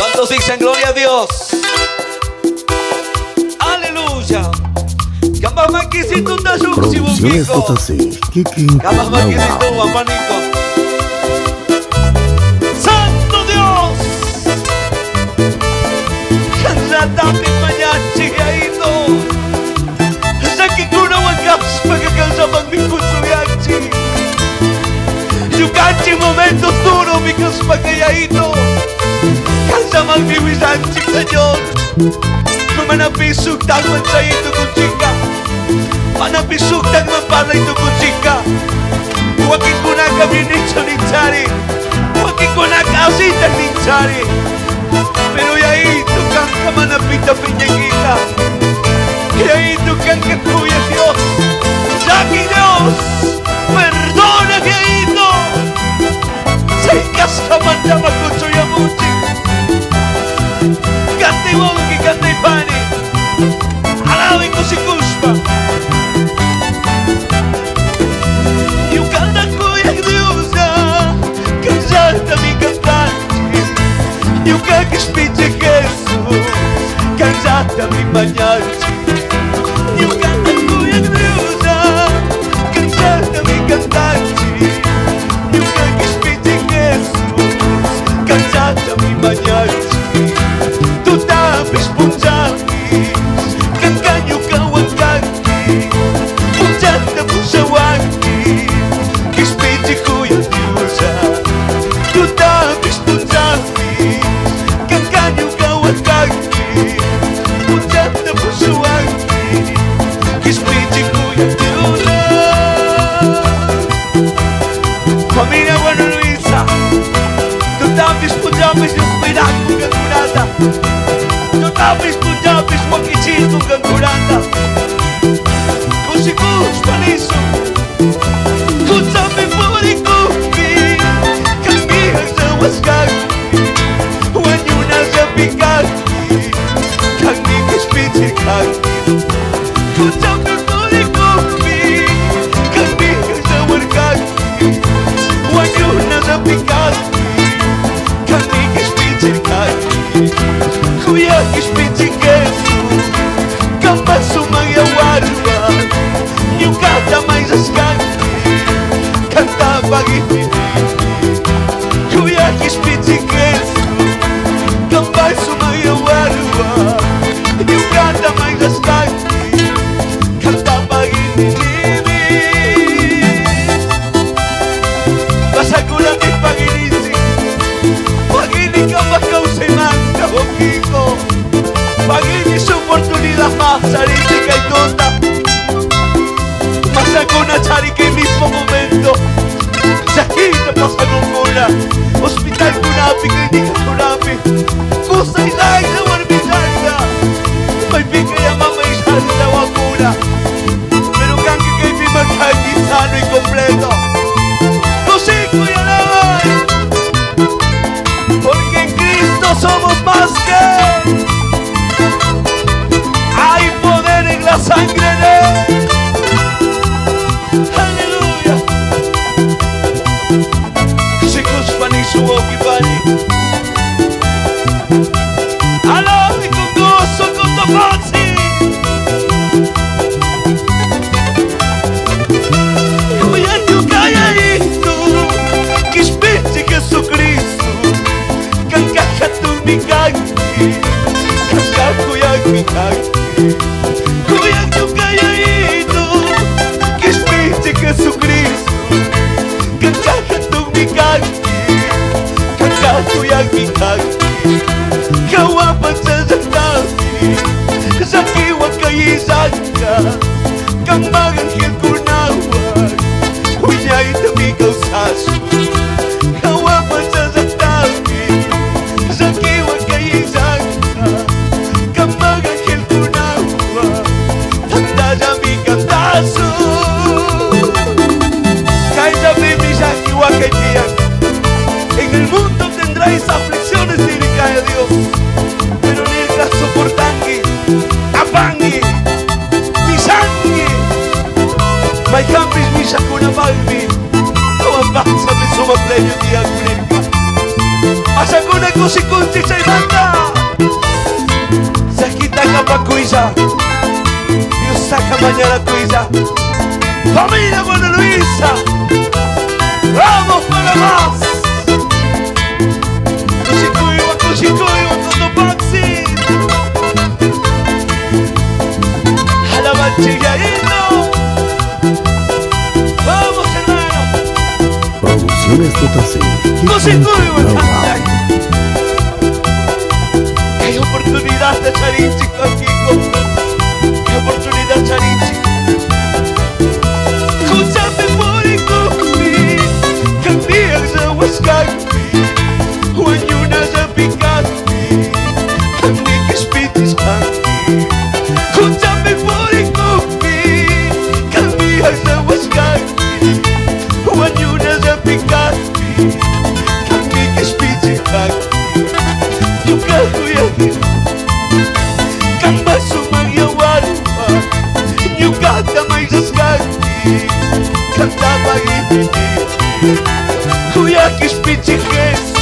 ¿Cuántos dicen gloria a Dios? Aleluya. Capaz maquisito un tayo si Producciones buquico. JC. Kiki Capaz maquisito guapanico. ¡Santo Dios! Canlatame mañachi gaito. Saki kuna wakas pagkakalsaban mi kutsuyachi. Yukachi momentos duros mi kaspagayaito. Kalsaman mi wisanchi Señor. Manapisuk tang mansayito kung chika. Manapisuk tang mapalay to kung chika. Huwagin ko na kami nicho-nichari. Huwagin ko na kausita nichari. Pero yaito kang kamanapita pinyagita. Yaito kang kakuya Dios. Saki Dios, perdona yaito. Sa ikas kaman na magkutsuyamuchi. Kantay wongi, kantay pani. Alawin ko si Kuspa. Ñucata Cuyaj Dioslla, cansata mi cantante. Ñucata spice Jesús, cansata mi mañachi. Ñucata Cuyaj Dioslla, cansata mi cantante. Ñucata spice Jesús, cansata mi mañachi. Tu tapis punjabis, kankanyo kawangkanki, punjata pusawanki, kispiti kuya Dioslla. Tu tapis punjabis, kankanyo kawangkanki, punjata pusawanki, kispiti kuya Dioslla. Familia Bueno Luisa, tu tapis punjabis yung pinakong Ñucata. Tapis tu tapis wakichito kang kuranda. Kung si Kuspa niso, kung sabi mo ni Kupi, kami ang sawaskagi, huwag nyo na sa bigagi, kami kispitikagi. Kung sabi mo ni Kupi, kami ang sawaskagi, huwag nyo na sa bigagi, kami kispitikagi. Cuyaj ispiti Jesús, kampas sumayawarwa. Ñucata mais askanki, kanta pag-ibig. Cuyaj ispiti Jesús, kampas sumayawarwa. Ñucata mais askanki, kanta pag-ibig. Basta ko lang ipag-inisip, pag-ibig ka magkausay mangka o kiko. Pag-ibig sa oportunidad más, sarili kay Tota. Masako na chari kay mismo momento. Sakita pasagong ko na. Hospital ko napi kay di ka kunapi. Kusay lang na warbisay na. May bigay ang mamaisal na wakuna. Pero kang kay magkagisano y kompleto. Kusay ko yan naman. Porque en Cristo somos más que. Hay poder en la sangre de Él. Aleluya. Si Kuspa ni su okipani. Alabi con gozo, con topansi. Cuyaj Ñucata, kispiti Jesucristo. Kankakatun mi kanki, kankakuyag mi kanki. Cuyaj Ñucata, kispiti Jesucristo. Kankakatun mi kanki, kankakuyag mi kanki. Kawapan sa zaktawi, sa kiwag kayizagka. Kang maganghil kunawag, hunyay tabi kausaso. Kawapan sa zaktawi, sa kiwag kayizagka. Kang maganghil kunawag, tanda jami kantaso. Kahit sabi mi sa kiwag kay tiyak, en el mundo tendráis aflicciones, dirá Dios. Pero en el caso por tangi, apangi, mi sangi, may campis mi sakuna balbi, kawan bangsa mi sumaplay yung diag. Asa ko na musikunchik chaymanta Sakita kapa Cuyaj Dios saca mañana Cuyaj Familia Buena Luisa Vamos para más Kushikuiwa Cotopaxi A la manchilladito Vamos hermano Producciones Totasi. Kushikuiwa Qué oportunidad de Charinchi contigo Qué oportunidad Charinchi Escúchame por el cupi Cambias de Huascati Huayunas de Picati Cambias pitis canti Escúchame por el cupi Cambias de Huascati Huayunas de Picati Cambias pitis canti Ñucata mais asgati Cantaba y Cuyaj pichijes